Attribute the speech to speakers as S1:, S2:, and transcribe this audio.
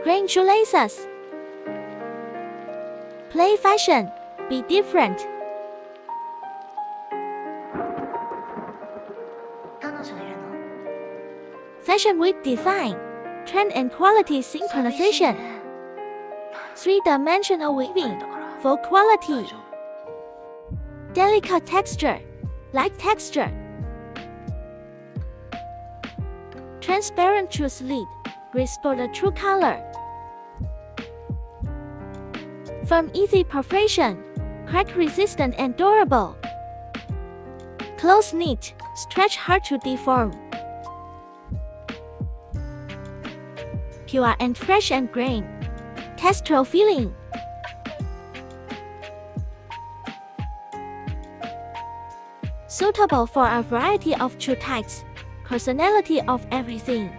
S1: Green shoelaces. Play fashion. Be different.
S2: どのジョンいるの？
S1: Fashion Week Define. Trend and quality
S2: 寂しい
S1: synchronization.
S2: ね。
S1: Three-dimensional
S2: あれ
S1: weaving.
S2: だから
S1: For
S2: 大
S1: quality.
S2: 丈夫。
S1: Delicate texture. Light texture. Transparent true sleeve. Restore the true color. Firm easy perforation. Crack resistant and durable. Close knit. Stretch hard to deform. Pure and fresh and grain. Textural feeling. Suitable for a variety of shoe types. Personality of everything.